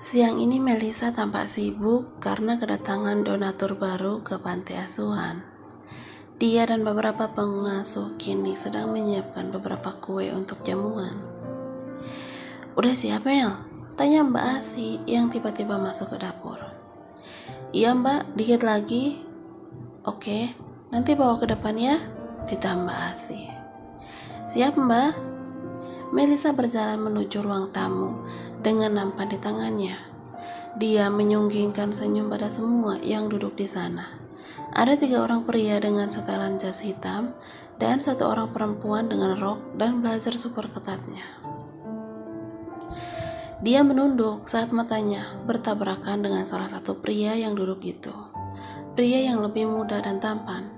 Siang ini Melisa tampak sibuk karena kedatangan donatur baru ke panti asuhan. Dia dan beberapa pengasuh kini sedang menyiapkan beberapa kue untuk jamuan. "Udah siap, Mel?" tanya Mbak Asi yang tiba-tiba masuk ke dapur. "Iya Mbak, dikit lagi." "Oke, nanti bawa ke depan ya," titah Mbak Asi. "Siap Mbak." Melisa berjalan menuju ruang tamu dengan nampan di tangannya. Dia menyunggingkan senyum pada semua yang duduk di sana. Ada 3 orang pria dengan setelan jas hitam dan 1 orang perempuan dengan rok dan blazer super ketatnya. Dia menunduk saat matanya bertabrakan dengan salah satu pria yang duduk itu. Pria yang lebih muda dan tampan.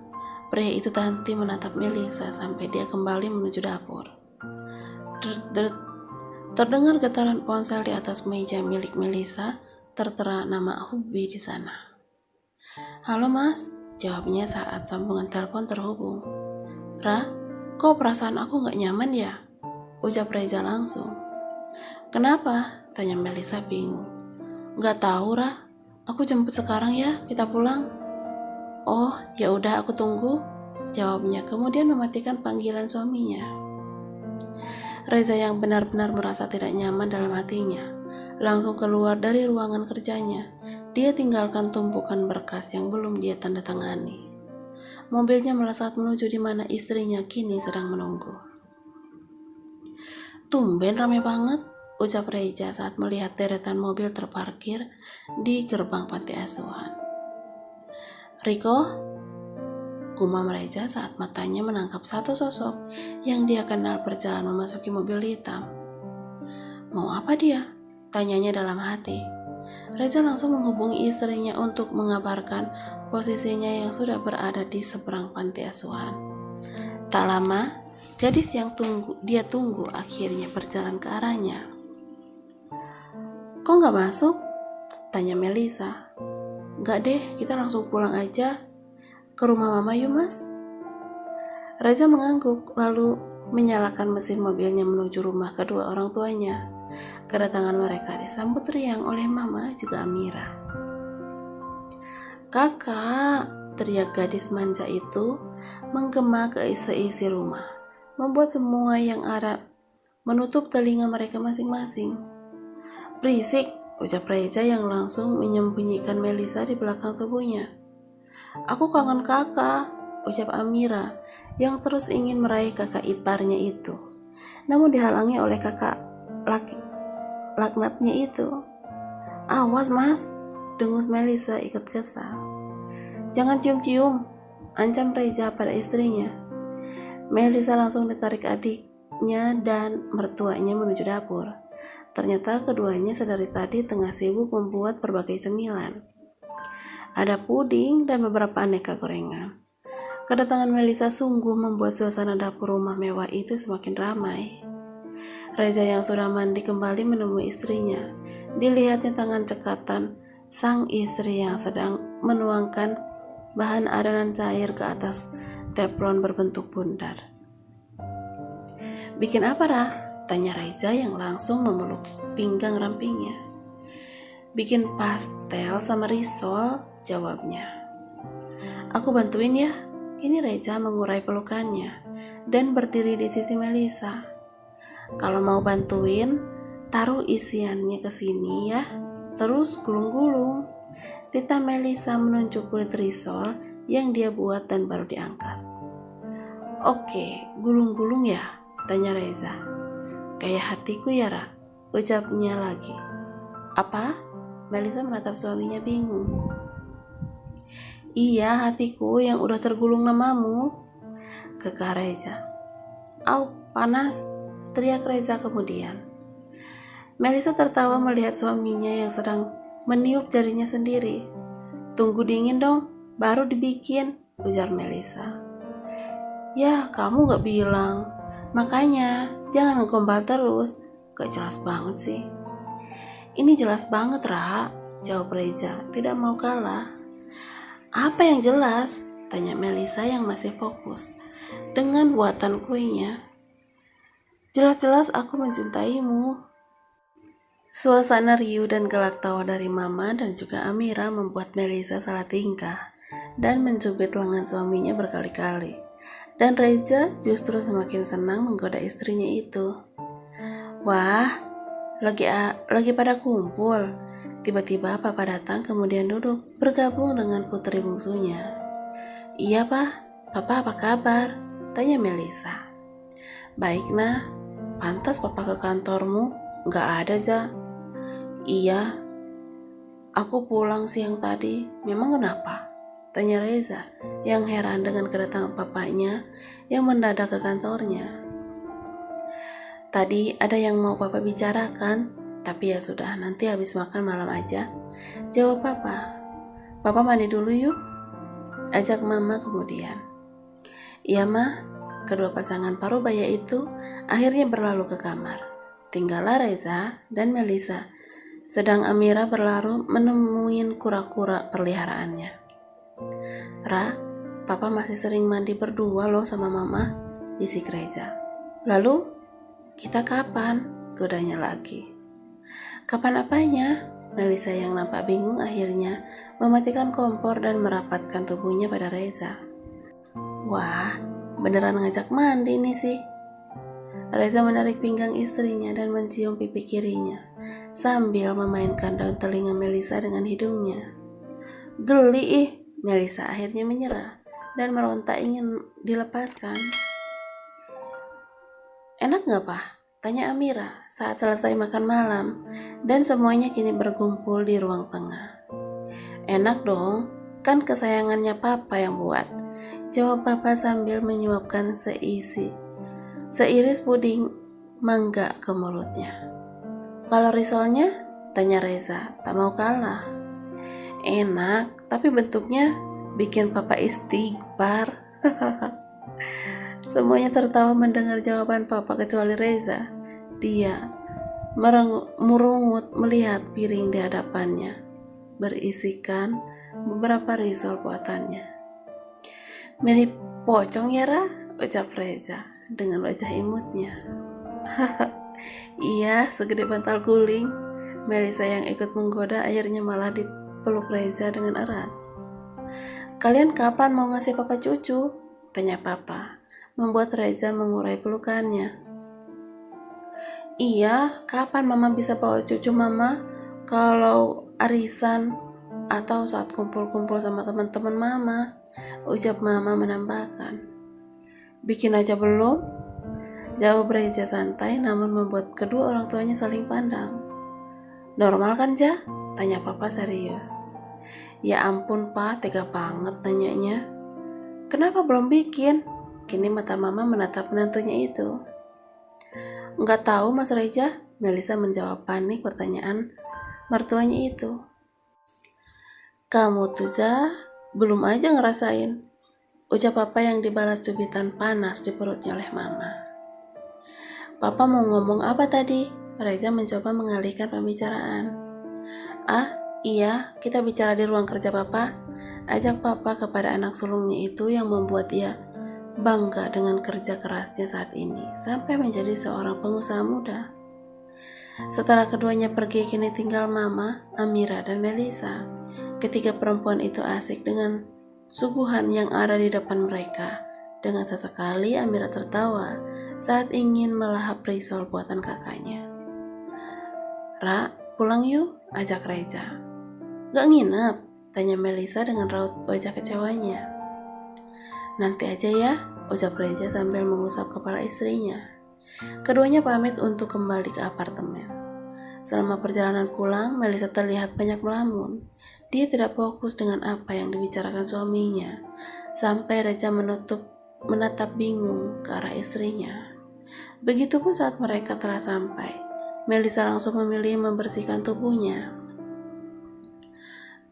Pria itu terhenti menatap Melisa sampai dia kembali menuju dapur. Terdengar getaran ponsel di atas meja milik Melisa, tertera nama Hubi di sana. "Halo Mas," jawabnya saat sambungan telepon terhubung. "Ra, kok perasaan aku gak nyaman ya?" ucap Reza langsung. "Kenapa?" tanya Melisa bingung. "Gak tahu Ra, aku jemput sekarang ya, kita pulang." "Oh, ya udah aku tunggu," jawabnya kemudian mematikan panggilan suaminya. Reza yang benar-benar merasa tidak nyaman dalam hatinya, langsung keluar dari ruangan kerjanya. Dia tinggalkan tumpukan berkas yang belum dia tanda tangani. Mobilnya melesat menuju di mana istrinya kini sedang menunggu. "Tumben ramai banget," ucap Reza saat melihat deretan mobil terparkir di gerbang panti asuhan. "Riko?" gumam Reza saat matanya menangkap satu sosok yang dia kenal berjalan memasuki mobil hitam. "Mau apa dia?" tanyanya dalam hati. Reza langsung menghubungi istrinya untuk mengabarkan posisinya yang sudah berada di seberang panti asuhan. Tak lama, gadis yang dia tunggu akhirnya berjalan ke arahnya. "Kok gak masuk?" tanya Melisa. "Gak deh, kita langsung pulang aja. Ke rumah mama yuk Mas." Reza mengangguk lalu menyalakan mesin mobilnya menuju rumah kedua orang tuanya. Kedatangan mereka disambut riang oleh mama juga Amira. "Kakak!" teriak gadis manja itu menggema ke isi rumah, membuat semua yang ada menutup telinga mereka masing-masing. "Berisik!" ucap Reza yang langsung menyembunyikan Melisa di belakang tubuhnya. "Aku kangen kakak," ucap Amira yang terus ingin meraih kakak iparnya itu, namun dihalangi oleh kakak laknatnya itu. "Awas Mas," dengus Melisa ikut kesal. "Jangan cium-cium," ancam Reza pada istrinya. Melisa langsung ditarik adiknya dan mertuanya menuju dapur. Ternyata keduanya sedari tadi tengah sibuk membuat berbagai cemilan. Ada puding dan beberapa aneka gorengan. Kedatangan Melisa sungguh membuat suasana dapur rumah mewah itu semakin ramai. Reza yang sudah mandi kembali menemui istrinya. Dilihatnya tangan cekatan sang istri yang sedang menuangkan bahan adonan cair ke atas teflon berbentuk bundar. "Bikin apa, Ra?" tanya Reza yang langsung memeluk pinggang rampingnya. "Bikin pastel sama risol," jawabnya. "Aku bantuin ya." Kini Reza mengurai pelukannya dan berdiri di sisi Melisa. "Kalau mau bantuin, taruh isiannya ke sini ya. Terus gulung-gulung." Tita Melisa menunjuk kulit risol yang dia buat dan baru diangkat. "Oke, gulung-gulung ya?" tanya Reza. "Kayak hatiku ya, Ra," ucapnya lagi. "Apa?" Melisa menatap suaminya bingung. "Iya, hatiku yang udah tergulung namamu," kekeh Reza. "Au, panas," teriak Reza kemudian. Melisa tertawa melihat suaminya yang sedang meniup jarinya sendiri. "Tunggu dingin dong, baru dibikin," ujar Melisa. "Ya, kamu gak bilang. Makanya, jangan ngegombal terus. Gak jelas banget sih." "Ini jelas banget, Ra," jawab Reza, tidak mau kalah. "Apa yang jelas?" tanya Melisa yang masih fokus dengan buatan kuenya. "Jelas-jelas aku mencintaimu." Suasana riuh dan gelak tawa dari Mama dan juga Amira membuat Melisa salah tingkah dan mencubit lengan suaminya berkali-kali. Dan Reza justru semakin senang menggoda istrinya itu. Wah, lagi pada kumpul. Tiba-tiba Papa datang kemudian duduk bergabung dengan putri bungsunya. Iya Pak, Papa apa kabar? Tanya Melisa. Baik nah, pantas Papa ke kantormu? Gak ada Za. Iya, aku pulang siang tadi. Memang kenapa? Tanya Reza yang heran dengan kedatangan papanya yang mendadak ke kantornya. Tadi ada yang mau Papa bicarakan, tapi ya sudah, nanti habis makan malam aja. Jawab Papa. Papa mandi dulu yuk, ajak Mama kemudian. Iya Mah, kedua pasangan parubaya itu akhirnya berlalu ke kamar. Tinggallah Reza dan Melisa, sedang Amira berlaru menemuin kura-kura peliharaannya. Ra, Papa masih sering mandi berdua loh sama Mama, bisik Reza. Lalu, kita kapan? Godanya lagi. Kapan apanya? Melisa yang nampak bingung akhirnya mematikan kompor dan merapatkan tubuhnya pada Reza. Wah, beneran ngajak mandi nih sih. Reza menarik pinggang istrinya dan mencium pipi kirinya sambil memainkan daun telinga Melisa dengan hidungnya. Geli ih, Melisa akhirnya menyerah dan meronta ingin dilepaskan. Enak gak Pak? Tanya Amira saat selesai makan malam dan semuanya kini berkumpul di ruang tengah. Enak dong, kan kesayangannya Papa yang buat. Jawab Papa sambil menyuapkan seiris puding mangga ke mulutnya. Kalau risolnya? Tanya Reza, tak mau kalah. Enak, tapi bentuknya bikin Papa istighfar. Semuanya tertawa mendengar jawaban Papa kecuali Reza. Dia merungut melihat piring di hadapannya, berisikan beberapa risol buatannya. Mirip pocong ya Ra? Ucap Reza dengan wajah imutnya. Iya, segede bantal guling. Melisa yang ikut menggoda akhirnya malah dipeluk Reza dengan erat. Kalian kapan mau ngasih Papa cucu? Tanya Papa, membuat Reza mengurai pelukannya. Iya, kapan Mama bisa bawa cucu Mama? Kalau arisan atau saat kumpul-kumpul sama teman-teman Mama, ucap Mama menambahkan. Bikin aja belum? Jawab Reza santai namun membuat kedua orang tuanya saling pandang. Normal kan Ja? Tanya Papa serius. Ya ampun Pak, tega banget nanyanya. Kenapa belum bikin? Kini mata Mama menatap menantunya itu. Enggak tahu Mas Reza, Melisa menjawab panik pertanyaan mertuanya itu. Kamu tuh Za, belum aja ngerasain, ucap Papa yang dibalas cubitan panas di perutnya oleh Mama. Papa mau ngomong apa tadi? Reza mencoba mengalihkan pembicaraan. Ah, iya, kita bicara di ruang kerja Papa. Ajak Papa kepada anak sulungnya itu yang membuat dia bangga dengan kerja kerasnya saat ini sampai menjadi seorang pengusaha muda. Setelah keduanya pergi, kini tinggal Mama, Amira, dan Melisa. Ketiga perempuan itu asik dengan suguhan yang ada di depan mereka. Dengan sesekali Amira tertawa saat ingin melahap risol buatan kakaknya. Ra, pulang yuk, ajak Reza. Gak nginep? Tanya Melisa dengan raut wajah kecewanya. Nanti aja ya, ucap Reza sambil mengusap kepala istrinya. Keduanya pamit untuk kembali ke apartemen. Selama perjalanan pulang, Melisa terlihat banyak melamun. Dia tidak fokus dengan apa yang dibicarakan suaminya, sampai Reza menatap bingung ke arah istrinya. Begitupun saat mereka telah sampai, Melisa langsung memilih membersihkan tubuhnya.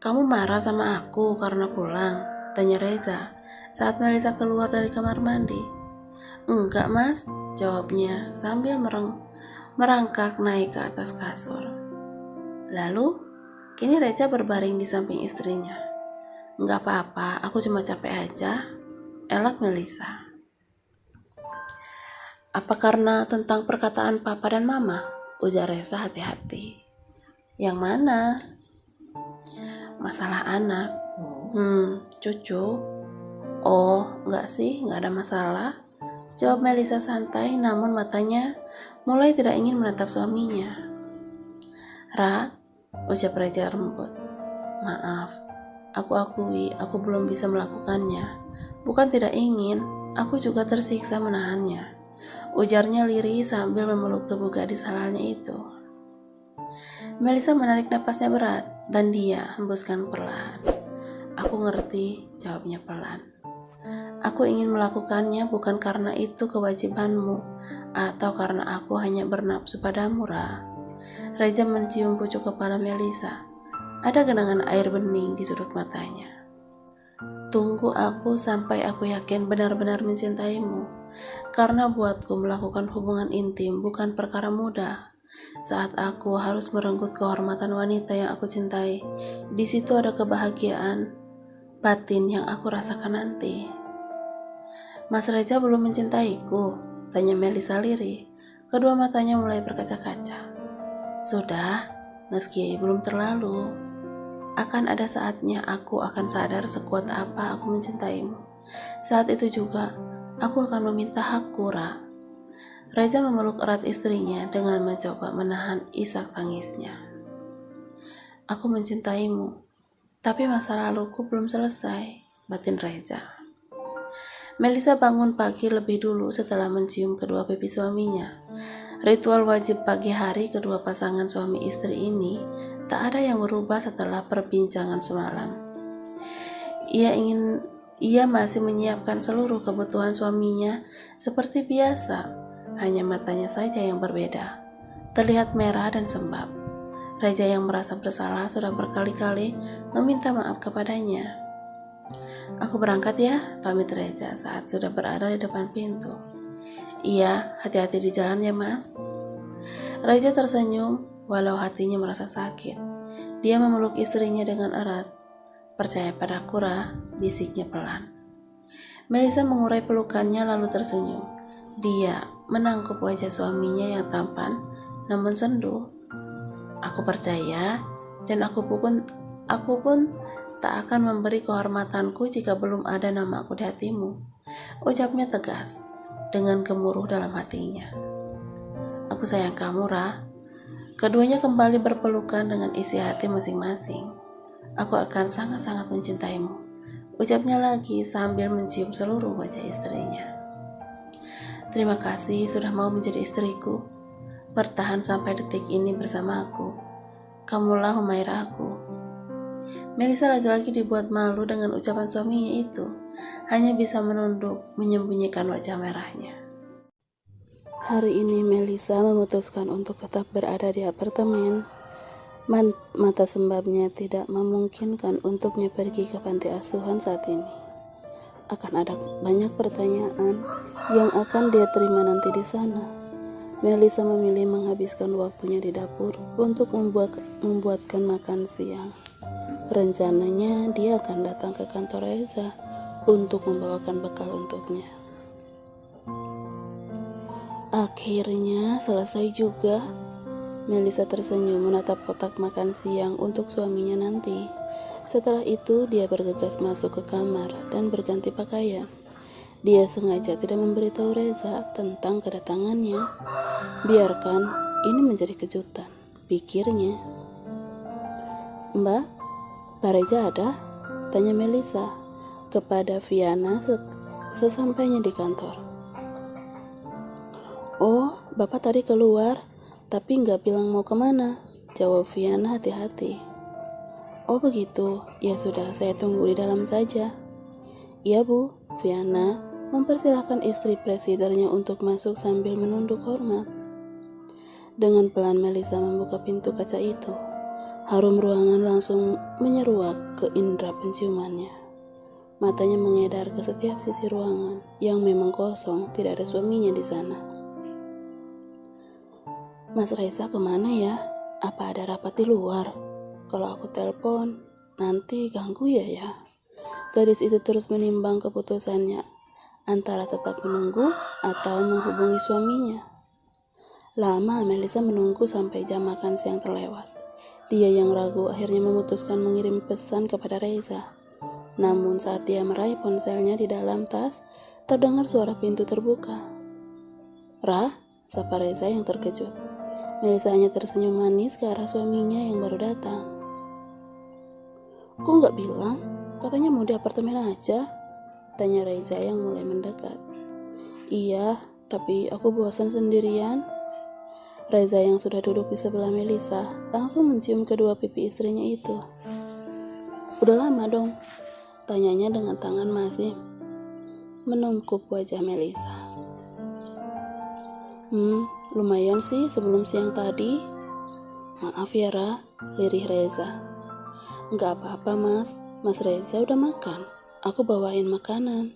Kamu marah sama aku karena pulang? Tanya Reza saat Melisa keluar dari kamar mandi. Enggak Mas, jawabnya sambil merangkak naik ke atas kasur. Lalu, kini Reza berbaring di samping istrinya. Enggak apa-apa, aku cuma capek aja, elak Melisa. Apa karena tentang perkataan Papa dan Mama? Ujar Reza hati-hati. Yang mana? Masalah anak. Cucu? Oh, enggak sih, enggak ada masalah. Jawab Melisa santai, namun matanya mulai tidak ingin menatap suaminya. Ra, ucap Reza lembut. Maaf, aku akui aku belum bisa melakukannya. Bukan tidak ingin, aku juga tersiksa menahannya. Ujarnya lirih sambil memeluk tubuh gadis halalnya itu. Melisa menarik napasnya berat dan dia hembuskan perlahan. Aku ngerti, jawabnya pelan. Aku ingin melakukannya bukan karena itu kewajibanmu atau karena aku hanya bernafsu padamu, Ra. Reza mencium pucuk kepala Melisa. Ada genangan air bening di sudut matanya. Tunggu aku sampai aku yakin benar-benar mencintaimu. Karena buatku melakukan hubungan intim bukan perkara mudah. Saat aku harus merenggut kehormatan wanita yang aku cintai, di situ ada kebahagiaan batin yang aku rasakan nanti. Mas Reza belum mencintaiku, tanya Melisa lirih. Kedua matanya mulai berkaca-kaca. Sudah, meski belum terlalu. Akan ada saatnya aku akan sadar sekuat apa aku mencintaimu. Saat itu juga, aku akan meminta hakku, Ra. Reza memeluk erat istrinya dengan mencoba menahan isak tangisnya. Aku mencintaimu, tapi masa laluku belum selesai, batin Reza. Melisa bangun pagi lebih dulu setelah mencium kedua pipi suaminya. Ritual wajib pagi hari kedua pasangan suami istri ini tak ada yang berubah setelah perbincangan semalam. Ia masih menyiapkan seluruh kebutuhan suaminya seperti biasa. Hanya matanya saja yang berbeda, terlihat merah dan sembab. Reza yang merasa bersalah sudah berkali-kali meminta maaf kepadanya. Aku berangkat ya, pamit Reza saat sudah berada di depan pintu. Iya, hati-hati di jalan ya mas. Reza tersenyum walau hatinya merasa sakit. Dia memeluk istrinya dengan erat. Percaya padaku, Ra, bisiknya pelan. Melisa mengurai pelukannya lalu tersenyum. Dia menangkup wajah suaminya yang tampan namun sendu. Aku percaya dan aku pun tak akan memberi kehormatanku jika belum ada namaku di hatimu, ucapnya tegas dengan gemuruh dalam hatinya. Aku sayang kamu, Ra. Keduanya kembali berpelukan dengan isi hati masing-masing. Aku akan sangat-sangat mencintaimu, ucapnya lagi sambil mencium seluruh wajah istrinya. Terima kasih sudah mau menjadi istriku. Bertahan sampai detik ini bersama aku. Kamulah Humaira aku. Melisa lagi-lagi dibuat malu dengan ucapan suaminya itu. Hanya bisa menunduk, menyembunyikan wajah merahnya. Hari ini Melisa memutuskan untuk tetap berada di apartemen. Mata sembabnya tidak memungkinkan untuknya pergi ke panti asuhan saat ini. Akan ada banyak pertanyaan yang akan dia terima nanti di sana. Melisa memilih menghabiskan waktunya di dapur untuk membuatkan makan siang. Rencananya dia akan datang ke kantor Reza untuk membawakan bekal untuknya. Akhirnya selesai juga. Melisa tersenyum menatap kotak makan siang untuk suaminya nanti. Setelah itu dia bergegas masuk ke kamar dan berganti pakaian. Dia sengaja tidak memberitahu Reza tentang kedatangannya. Biarkan ini menjadi kejutan, pikirnya. Mbak, Pak Reza ada? Tanya Melisa kepada Viana sesampainya di kantor. Oh, Bapak tadi keluar, tapi nggak bilang mau kemana, jawab Viana hati-hati. Oh begitu, ya sudah saya tunggu di dalam saja. Iya Bu, Viana mempersilahkan istri presidernya untuk masuk sambil menunduk hormat. Dengan pelan Melisa membuka pintu kaca itu. Harum ruangan langsung menyeruak ke indera penciumannya. Matanya mengedar ke setiap sisi ruangan yang memang kosong, tidak ada suaminya di sana. Mas Reza kemana ya? Apa ada rapat di luar? Kalau aku telepon, nanti ganggu ya. Gadis itu terus menimbang keputusannya antara tetap menunggu atau menghubungi suaminya. Lama Melisa menunggu sampai jam makan siang terlewat. Dia yang ragu akhirnya memutuskan mengirim pesan kepada Reza. Namun saat dia meraih ponselnya di dalam tas, terdengar suara pintu terbuka. "Ra?" sapa Reza yang terkejut. Melisa hanya tersenyum manis ke arah suaminya yang baru datang. "Kok nggak bilang? Katanya mau di apartemen aja?" tanya Reza yang mulai mendekat. "Iya, tapi aku bosan sendirian." Reza yang sudah duduk di sebelah Melisa langsung mencium kedua pipi istrinya itu. "Udah lama dong?" tanyanya dengan tangan masih menungkup wajah Melisa. Lumayan sih sebelum siang tadi." "Maaf ya Ra," lirih Reza. "Nggak apa-apa Mas Reza udah makan. Aku bawain makanan,"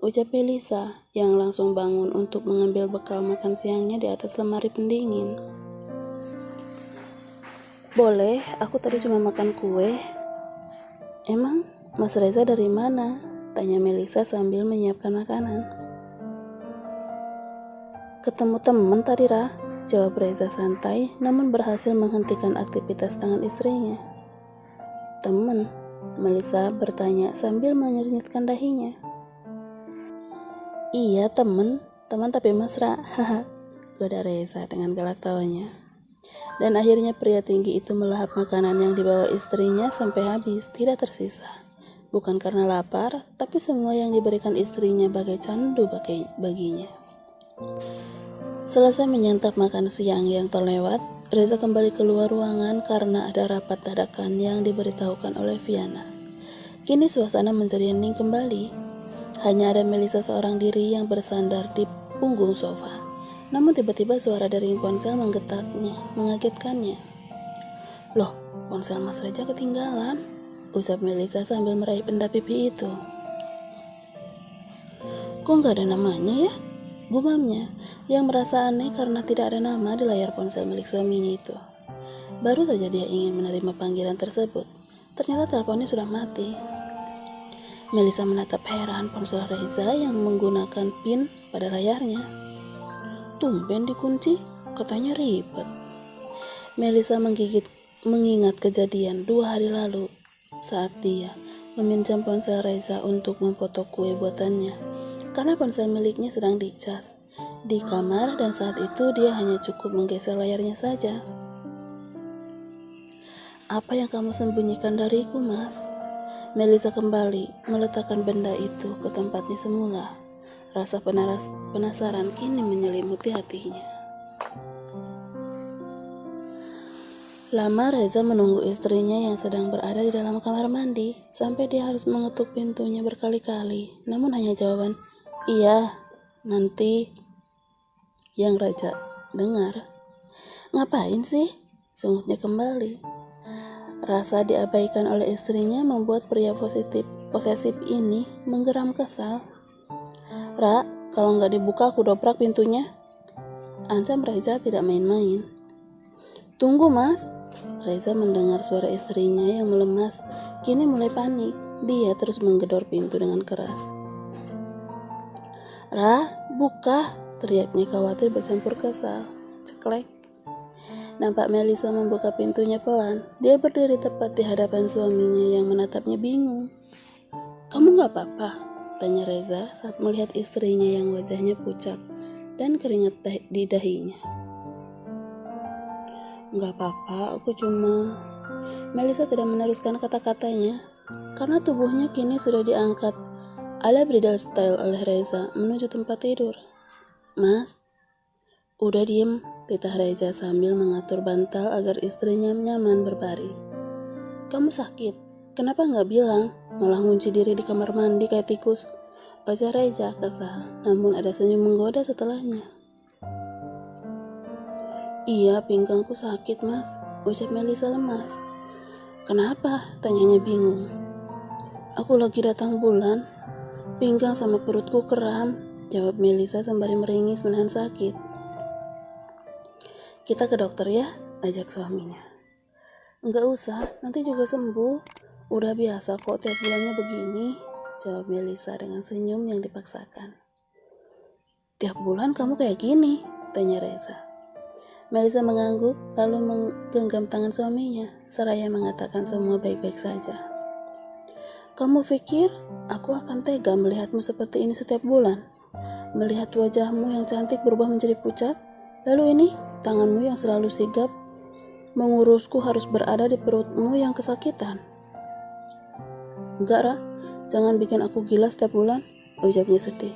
ucap Melisa yang langsung bangun untuk mengambil bekal makan siangnya di atas lemari pendingin. "Boleh, aku tadi cuma makan kue." "Emang Mas Reza dari mana?" tanya Melisa sambil menyiapkan makanan. "Ketemu temen tadi Ra," jawab Reza santai namun berhasil menghentikan aktivitas tangan istrinya. "Temen?" Melisa bertanya sambil mengernyitkan dahinya. "Iya temen tapi mesra," haha, goda Reza dengan galak tawanya. Dan akhirnya pria tinggi itu melahap makanan yang dibawa istrinya sampai habis, tidak tersisa. Bukan karena lapar, tapi semua yang diberikan istrinya bagai candu baginya. Selesai menyantap makan siang yang terlewat, Reza kembali keluar ruangan karena ada rapat dadakan yang diberitahukan oleh Viana. Kini suasana menjadi hening kembali. Hanya ada Melisa seorang diri yang bersandar di punggung sofa. Namun tiba-tiba suara dari ponsel mengagetkannya. "Loh, ponsel Mas Reza ketinggalan," ucap Melisa sambil meraih benda pipi itu. "Kok nggak ada namanya ya?" gumamnya, yang merasa aneh karena tidak ada nama di layar ponsel milik suaminya itu. Baru saja dia ingin menerima panggilan tersebut, ternyata teleponnya sudah mati. Melisa menatap heran ponsel Reza yang menggunakan PIN pada layarnya. "Tumben dikunci, katanya ribet." Melisa mengingat kejadian 2 hari lalu saat dia meminjam ponsel Reza untuk memfoto kue buatannya karena ponsel miliknya sedang dicas di kamar dan saat itu dia hanya cukup menggeser layarnya saja. "Apa yang kamu sembunyikan dariku, Mas?" Melisa kembali meletakkan benda itu ke tempatnya semula. Rasa penasaran kini menyelimuti hatinya. Lama Reza menunggu istrinya yang sedang berada di dalam kamar mandi sampai dia harus mengetuk pintunya berkali-kali. Namun hanya jawaban, "Iya, nanti," yang Reza dengar. "Ngapain sih?" sungutnya kembali. Rasa diabaikan oleh istrinya membuat pria posesif ini menggeram kesal. "Ra, kalau nggak dibuka aku dobrak pintunya," ancam Reza tidak main-main. "Tunggu Mas." Reza mendengar suara istrinya yang melemas, kini mulai panik. Dia terus menggedor pintu dengan keras. "Ra, buka," teriaknya khawatir bercampur kesal. Ceklek. Nampak Melisa membuka pintunya pelan. Dia berdiri tepat di hadapan suaminya yang menatapnya bingung. "Kamu gak apa-apa?" tanya Reza saat melihat istrinya yang wajahnya pucat dan keringat di dahinya. "Gak apa-apa, aku cuma..." Melisa tidak meneruskan kata-katanya karena tubuhnya kini sudah diangkat ala bridal style oleh Reza menuju tempat tidur. "Mas..." "Udah diem," titah Reza sambil mengatur bantal agar istrinya nyaman berbaring. "Kamu sakit? Kenapa nggak bilang? Malah ngunci diri di kamar mandi kayak tikus," ujar Reza kesal, namun ada senyum menggoda setelahnya. "Iya, pinggangku sakit Mas," ucap Melisa lemas. "Kenapa?" tanyanya bingung. "Aku lagi datang bulan, pinggang sama perutku kram," jawab Melisa sembari meringis menahan sakit. "Kita ke dokter ya," ajak suaminya. "Enggak usah, nanti juga sembuh. Udah biasa kok tiap bulannya begini," jawab Melisa dengan senyum yang dipaksakan. "Tiap bulan kamu kayak gini?" tanya Reza. Melisa mengangguk lalu menggenggam tangan suaminya. seraya mengatakan semua baik-baik saja. Kamu pikir aku akan tega melihatmu seperti ini setiap bulan? Melihat wajahmu yang cantik berubah menjadi pucat? Lalu ini, tanganmu yang selalu sigap mengurusku harus berada di perutmu yang kesakitan. Enggak, Ra, jangan bikin aku gila setiap bulan, ucapnya sedih.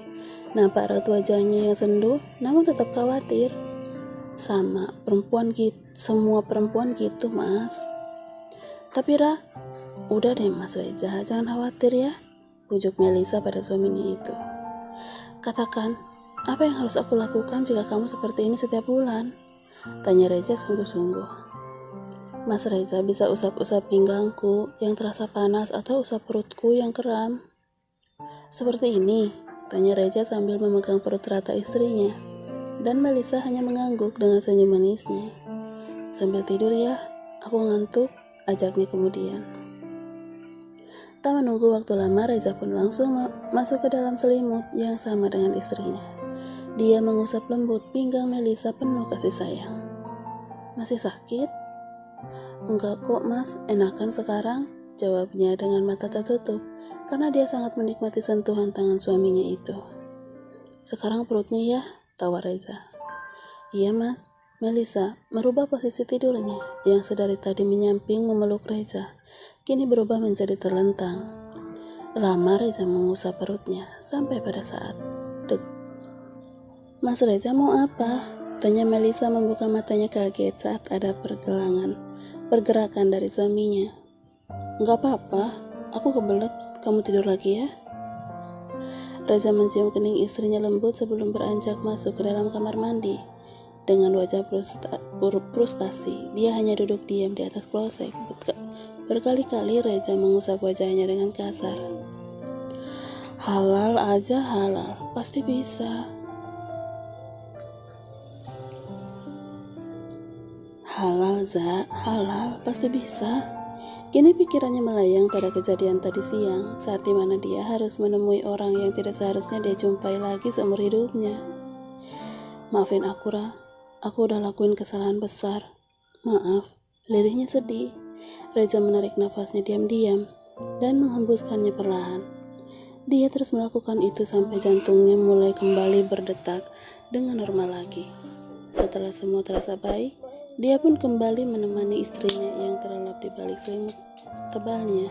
Nampak raut wajahnya yang sendu, namun tetap khawatir. Semua perempuan gitu, Mas. Tapi Ra, udah deh Mas Reza, jangan khawatir ya, pujuk Melisa pada suaminya itu. Katakan, apa yang harus aku lakukan jika kamu seperti ini setiap bulan? Tanya Reza sungguh-sungguh. Mas Reza bisa usap-usap pinggangku yang terasa panas atau usap perutku yang kram. Seperti ini, tanya Reza sambil memegang perut rata istrinya. Dan Melisa hanya mengangguk dengan senyum manisnya. Sambil tidur ya, aku ngantuk, ajaknya kemudian. Tak menunggu waktu lama, Reza pun langsung masuk ke dalam selimut yang sama dengan istrinya. Dia mengusap lembut pinggang Melisa penuh kasih sayang. Masih sakit? Enggak kok Mas, enakan sekarang, jawabnya dengan mata tertutup, karena dia sangat menikmati sentuhan tangan suaminya itu. Sekarang perutnya ya, tawar Reza. Iya Mas. Melisa merubah posisi tidurnya, yang sedari tadi menyamping memeluk Reza, kini berubah menjadi terlentang. Lama Reza mengusap perutnya, sampai pada saat dek. Mas Reza mau apa? Tanya Melisa membuka matanya kaget saat ada pergerakan dari suaminya. Enggak apa-apa, aku kebelet, kamu tidur lagi ya? Reza mencium kening istrinya lembut sebelum beranjak masuk ke dalam kamar mandi. Dengan wajah frustasi, dia hanya duduk diam di atas kloset. Berkali-kali Reza mengusap wajahnya dengan kasar. Halal aja halal, pasti bisa. Halal Za, halal, pasti bisa. Kini pikirannya melayang pada kejadian tadi siang, saat dimana dia harus menemui orang yang tidak seharusnya dia jumpai lagi seumur hidupnya. Maafin aku Ra, aku udah lakuin kesalahan besar. Maaf, lirihnya sedih. Reza menarik nafasnya diam-diam dan menghembuskannya perlahan. Dia terus melakukan itu sampai jantungnya mulai kembali berdetak dengan normal lagi. Setelah semua terasa baik, dia pun kembali menemani istrinya yang terlelap di balik selimut tebalnya.